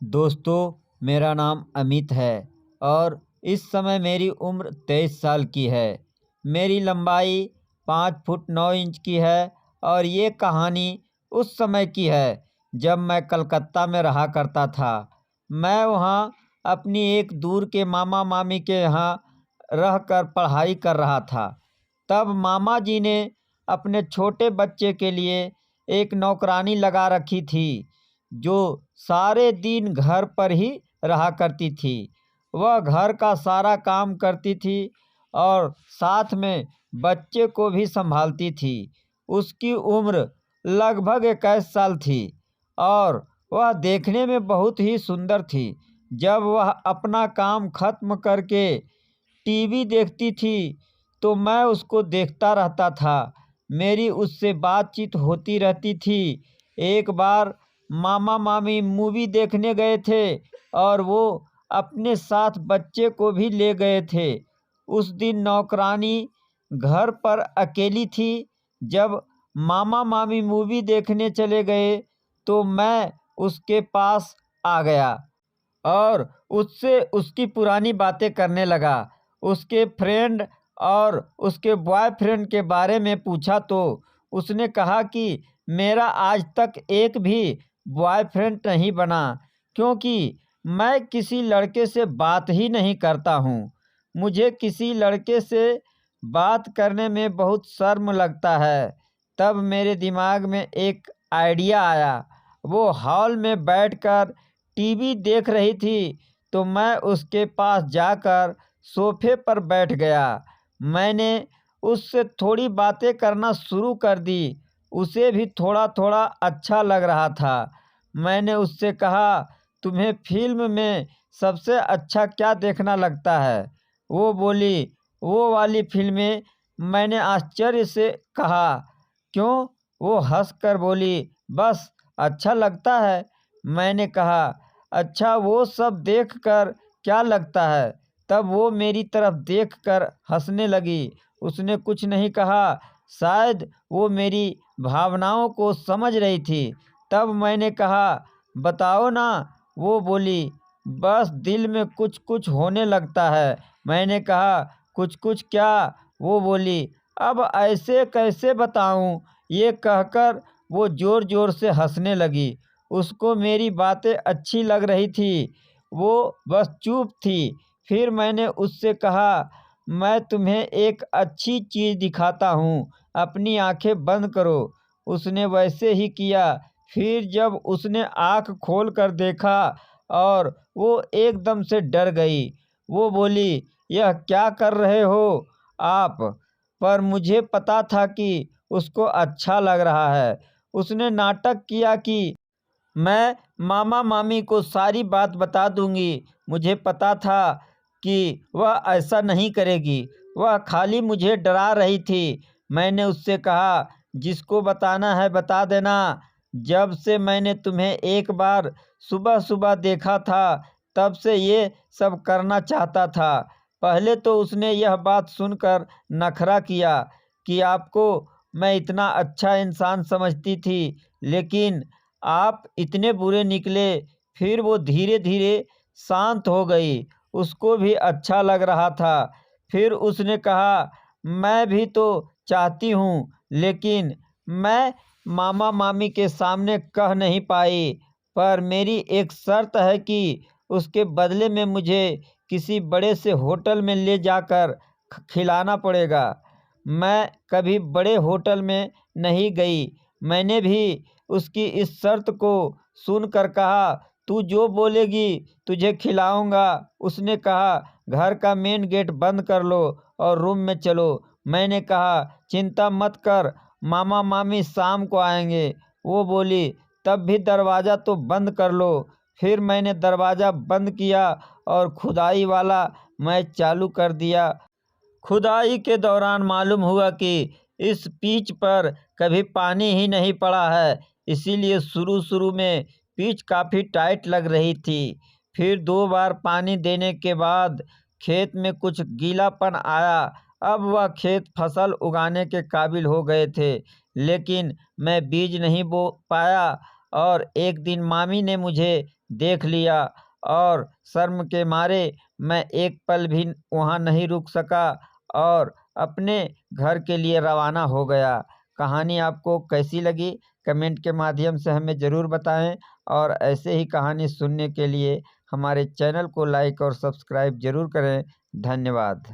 दोस्तों, मेरा नाम अमित है और इस समय मेरी उम्र 23 साल की है। मेरी लंबाई 5 फुट 9 इंच की है और ये कहानी उस समय की है जब मैं कलकत्ता में रहा करता था। मैं वहाँ अपनी एक दूर के मामा-मामी के यहाँ रहकर पढ़ाई कर रहा था। तब मामा जी ने अपने छोटे बच्चे के लिए एक नौकरानी लगा रखी थी, जो सारे दिन घर पर ही रहा करती थी। वह घर का सारा काम करती थी और साथ में बच्चे को भी संभालती थी। उसकी उम्र लगभग 21 साल थी और वह देखने में बहुत ही सुंदर थी। जब वह अपना काम खत्म करके टीवी देखती थी तो मैं उसको देखता रहता था। मेरी उससे बातचीत होती रहती थी। एक बार मामा मामी मूवी देखने गए थे और वो अपने साथ बच्चे को भी ले गए थे। उस दिन नौकरानी घर पर अकेली थी। जब मामा मामी मूवी देखने चले गए तो मैं उसके पास आ गया और उससे उसकी पुरानी बातें करने लगा। उसके फ्रेंड और उसके बॉयफ्रेंड के बारे में पूछा तो उसने कहा कि मेरा आज तक एक भी बॉयफ्रेंड नहीं बना, क्योंकि मैं किसी लड़के से बात ही नहीं करता हूँ। मुझे किसी लड़के से बात करने में बहुत शर्म लगता है। तब मेरे दिमाग में एक आइडिया आया। वो हॉल में बैठकर टीवी देख रही थी तो मैं उसके पास जाकर सोफे पर बैठ गया। मैंने उससे थोड़ी बातें करना शुरू कर दी। उसे भी थोड़ा थोड़ा अच्छा लग रहा था। मैंने उससे कहा, तुम्हें फिल्म में सबसे अच्छा क्या देखना लगता है? वो बोली, वो वाली फिल्में। मैंने आश्चर्य से कहा, क्यों? वो हंसकर बोली, बस अच्छा लगता है। मैंने कहा, अच्छा वो सब देखकर क्या लगता है? तब वो मेरी तरफ देखकर हंसने लगी। उसने कुछ नहीं कहा। शायद वो मेरी भावनाओं को समझ रही थी। तब मैंने कहा, बताओ ना। वो बोली, बस दिल में कुछ कुछ होने लगता है। मैंने कहा, कुछ कुछ क्या? वो बोली, अब ऐसे कैसे बताऊं? ये कहकर वो जोर जोर से हंसने लगी। उसको मेरी बातें अच्छी लग रही थी। वो बस चुप थी। फिर मैंने उससे कहा, मैं तुम्हें एक अच्छी चीज़ दिखाता हूँ, अपनी आंखें बंद करो। उसने वैसे ही किया। फिर जब उसने आँख खोल कर देखा और वो एकदम से डर गई। वो बोली, यह क्या कर रहे हो आप? पर मुझे पता था कि उसको अच्छा लग रहा है। उसने नाटक किया कि मैं मामा मामी को सारी बात बता दूंगी। मुझे पता था कि वह ऐसा नहीं करेगी। वह खाली मुझे डरा रही थी। मैंने उससे कहा, जिसको बताना है बता देना। जब से मैंने तुम्हें एक बार सुबह सुबह देखा था तब से ये सब करना चाहता था। पहले तो उसने यह बात सुनकर नखरा किया कि आपको मैं इतना अच्छा इंसान समझती थी, लेकिन आप इतने बुरे निकले। फिर वो धीरे धीरे शांत हो गई। उसको भी अच्छा लग रहा था। फिर उसने कहा, मैं भी तो चाहती हूँ, लेकिन मैं मामा मामी के सामने कह नहीं पाई। पर मेरी एक शर्त है कि उसके बदले में मुझे किसी बड़े से होटल में ले जाकर खिलाना पड़ेगा। मैं कभी बड़े होटल में नहीं गई। मैंने भी उसकी इस शर्त को सुनकर कहा, तू जो बोलेगी तुझे खिलाऊंगा। उसने कहा, घर का मेन गेट बंद कर लो और रूम में चलो। मैंने कहा, चिंता मत कर, मामा मामी शाम को आएंगे। वो बोली, तब भी दरवाज़ा तो बंद कर लो। फिर मैंने दरवाज़ा बंद किया और खुदाई वाला मैच चालू कर दिया। खुदाई के दौरान मालूम हुआ कि इस पिच पर कभी पानी ही नहीं पड़ा है, इसीलिए शुरू शुरू में पिच काफ़ी टाइट लग रही थी। फिर 2 बार पानी देने के बाद खेत में कुछ गीलापन आया। अब वह खेत फसल उगाने के काबिल हो गए थे, लेकिन मैं बीज नहीं बो पाया। और एक दिन मामी ने मुझे देख लिया और शर्म के मारे मैं एक पल भी वहाँ नहीं रुक सका और अपने घर के लिए रवाना हो गया। कहानी आपको कैसी लगी कमेंट के माध्यम से हमें ज़रूर बताएं और ऐसे ही कहानी सुनने के लिए हमारे चैनल को लाइक और सब्सक्राइब ज़रूर करें। धन्यवाद।